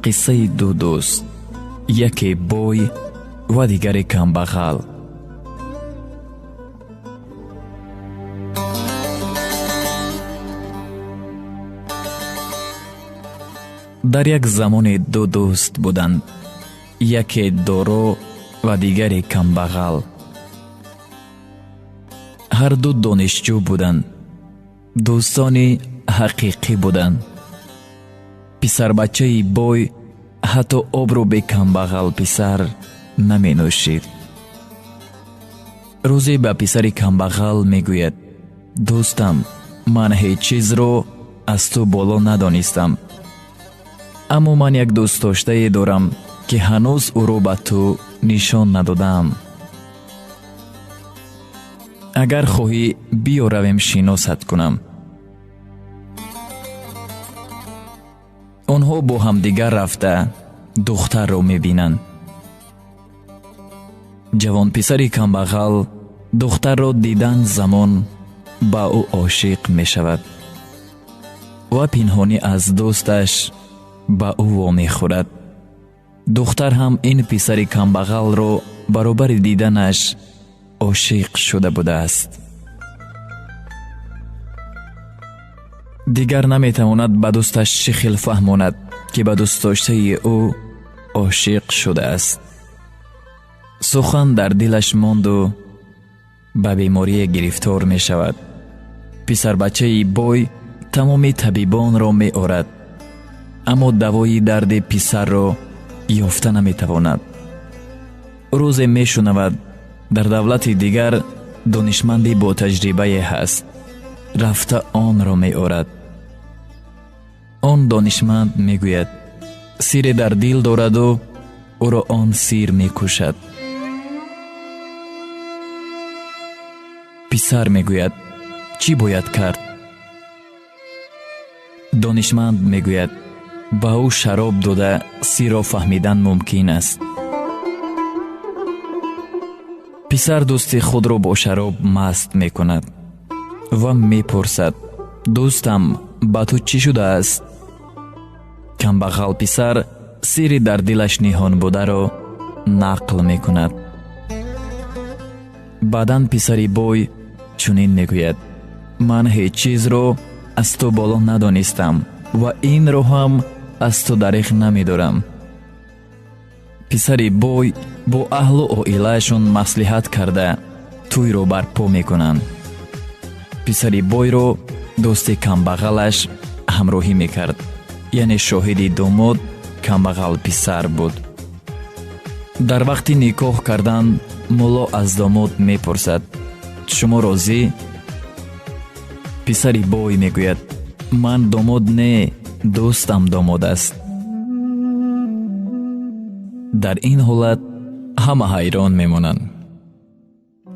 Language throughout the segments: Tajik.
қиссаи ду дӯст, яке бой ва дигаре камбағал. дар як замоне ду дӯст буданд, яке доро ва дигаре камбағал. ҳар ду донишҷӯ буданд, дӯстони ҳақиқӣ буданд. писарбачаи бой ҳатто обро бе камбағал писар наменӯшид. рӯзе ба писари камбағал мегӯяд: дӯстам, ман ҳеҷ чизро аз ту боло надонистам, аммо ман як дӯстдоштае дорам, ки ҳанӯз ӯро ба ту нишон надодаам. агар хоҳӣ, биё равем шиносат кунам. онҳо бо ҳамдигар рафта духтарро мебинанд. ҷавонписари камбағал духтарро дидан замон ба ӯ ошиқ мешавад ва пинҳонӣ аз дӯсташ ба ӯ вомехӯрад. духтар ҳам ин писари камбағалро баробари диданаш ошиқ шуда будааст. дигар наметавонад ба дӯсташ чӣ хел фаҳмонад, ки ба дӯстдоштаи ӯ ошиқ шудааст. сухан дар дилаш монду ба беморие гирифтор мешавад. писарбачаи бой тамоми табибонро меорад, аммо давои дарди писарро ёфта наметавонад. рӯзе мешунавад дар давлати дигар донишманди бо таҷрибае ҳаст. рафта онро меорад. он донишманд мегӯяд сире дар дил дораду ӯро он сир мекушад. писар мегӯяд: чӣ бояд кард? донишманд мегӯяд: ба ӯ шароб дода сирро фаҳмидан мумкин аст. писар дӯсти худро бо шароб маст мекунад ва мепурсад: дӯстам, ба ту чӣ шудааст? камбағал писар сири дар дилаш ниҳон бударо нақл мекунад. баъдан писари бой чунин мегӯяд: ман ҳеҷ чизро аз ту боло надонистам ва инро ҳам аз ту дариқ намедорам. писари бой бо аҳлу оилаашон маслиҳат карда тӯйро барпо мекунанд. писари бойро дӯсти камбағалаш ҳамроҳӣ мекард, яъне шоҳиди домод камбағал писар буд. дар вақти никоҳ кардан мулло аз домод мепурсад: шумо розӣ? писари бой мегӯяд: ман домод не, дӯстам домод аст. дар ин ҳолат ҳама ҳайрон мемонанд.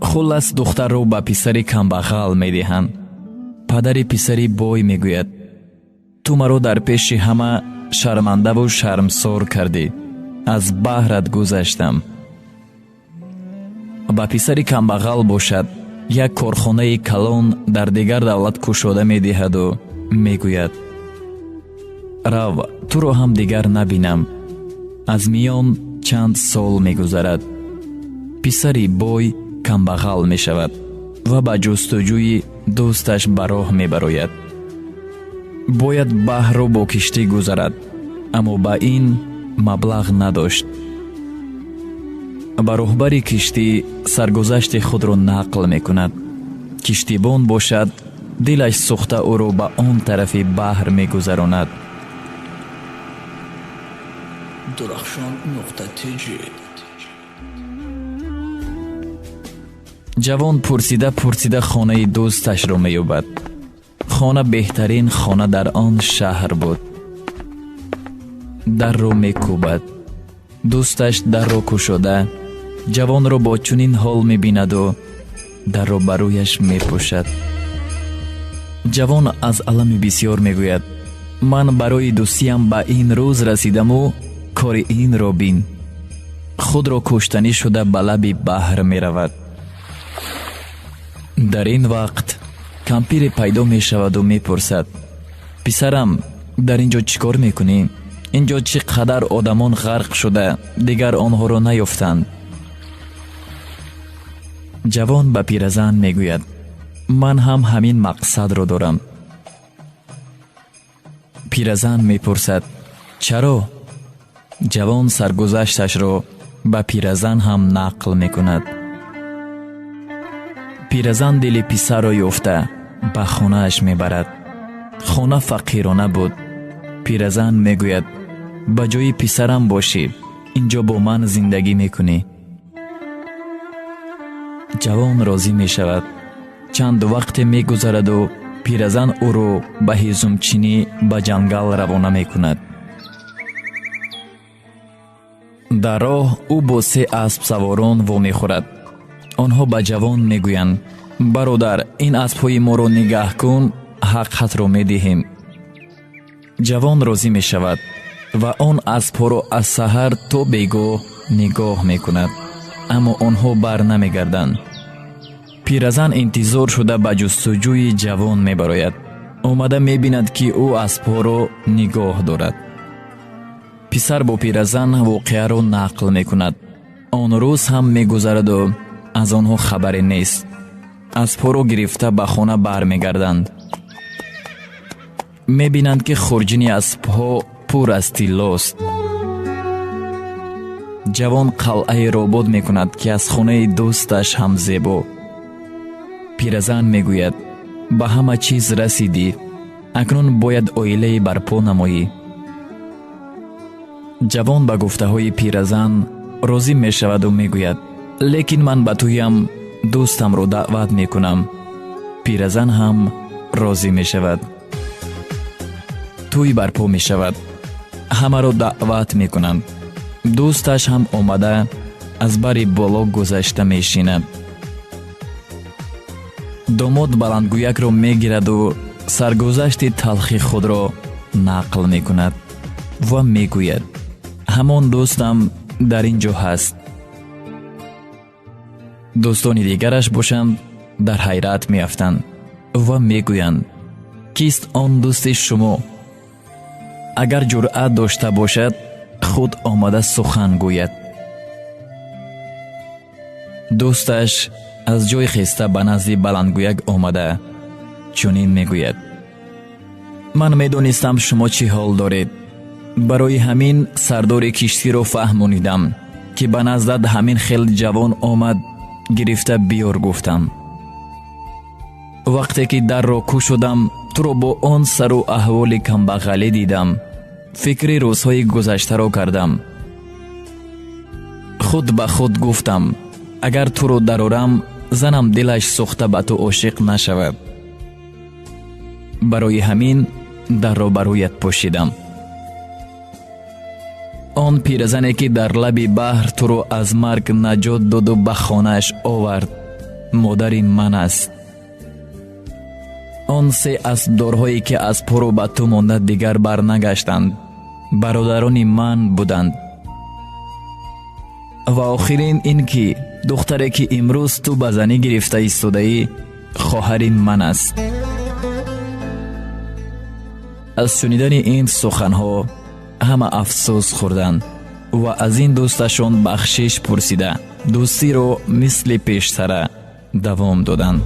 хуллас духтарро ба писари камбағал медиҳанд. падари писари бой мегӯяд: ту маро дар пеши ҳама шармандаву шармсор кардӣ. аз баҳрат гузаштам. ба писари камбағал бошад, як корхонаи калон дар дигар давлат кушода медиҳаду мегӯяд: рав, туро ҳам дигар набинам. аз миён чанд сол мегузарад. писари бой камбағал мешавад ва ба ҷустуҷӯи дӯсташ ба роҳ мебарояд. бояд баҳрро бо киштӣ гузарад, аммо ба ин маблағ надошт. ба роҳбари киштӣ саргузашти худро нақл мекунад. киштибон бошад, дилаш сӯхта ӯро ба он тарафи баҳр мегузаронад. ҷавон пурсида хонаи дӯсташро меёбад. хона беҳтарин хона дар он шаҳр буд. дарро мекӯбад. дӯсташ дарро кушода ҷавонро бо чунин ҳол мебинаду дарро ба рӯяш мепӯшад. ҷавон аз алами бисьёр мегӯяд: ман барои дӯстиам ба ин рӯз расидаму кори инро бин. худро куштанӣ шуда ба лаби баҳр меравад. дар ин вақт кампире пайдо мешаваду мепурсад: писарам, дар ин ҷо чӣ кор мекунӣ? اینجا چقدر آدمان غرق شده دیگر آنها را نیافتند. جوان به پیرزن میگوید من هم همین مقصد را دارم. پیرزن میپرسد چرا؟ جوان سرگذشتش را به پیرزن هم نقل میکند. پیرزن دل پسر را یافته به خانه اش میبرد. خانه فقیرانه بود. پیرزن میگوید به جای پسرم باشی، اینجا با من زندگی میکنی. جوان راضی میشود. چند وقت میگذرد و پیرزن او را به هیزمچینی به جنگل روانه میکند. در راه او با 3 اسب سواران وا میخورد. آنها به جوان میگویند برادر این اسب‌های ما را نگاه کن، حقت را میدهیم. جوان راضی میشود و آن اسب‌ها را از سحر تا بیگاه نگاه میکند، اما آنها بر نمیگردند. پیرزن انتظار شده به جستجوی جوان میبراید. آمده میبیند که او اسب‌ها را نگاه دارد. پسر با پیرزن واقعه را نقل میکند. آن روز هم میگذرد و از آنها خبری نیست. اسب‌ها را گرفته به خانه برمیگردند. میبینند که خورجین اسب‌ها پر از طلاست. جوان قلعه را آباد میکند که از خانه دوستش هم زیبا. پیرزن میگوید به همه چیز رسیدی، اکنون باید عائله برپا نمایی. جوان به گفته های پیرزن راضی می شود و میگوید لیکن من به تویم دوستم را دعوت میکنم. پیرزن هم راضی می شود. توی برپا می شود. همه را دعوت میکنند. دوستش هم آمده از بر بالا گذشته میشیند. داماد بلندگویک را میگیرد و سرگذشت تلخی خود را نقل میکند و میگوید همان دوستم در اینجا هست. دوستان دیگرش باشند در حیرت میافتند و میگویند کیست آن دوست شما؟ اگر جرأت داشته باشد خود آمده سخن گوید. دوستش از جای خسته به نزد بلندگویک آمده چنین میگوید من میدانستم شما چه حال دارید، برای همین سردار کشتی را فهمانیدم که به نزدت همین خیل جوان آمد گرفته بیار گفتم. وقتی که در را کوشیدم تو را با آن سر و احوال کمبغلی دیدم، فکر روزهای گذشته را کردم. خود به خود گفتم اگر تو را درارم زنم دلش سوخته به تو عاشق نشود. برای همین در را برایت پوشیدم. آن پیرزنی که در لب بحر تو را از مرگ نجات داد و به خانه‌اش آورد مادر من است. آن 3 اسبدارهایی که از پرو به تو مانده دیگر برنگشتند برادران من بودند. و آخرین این که دختری که امروز تو به زنی گرفته ایستاده ای خواهر من است. از شنیدن این سخنها همه افسوس خوردند و از این دوستشان بخشش پرسیده دوستی رو مثل پیشتر دوام دادند.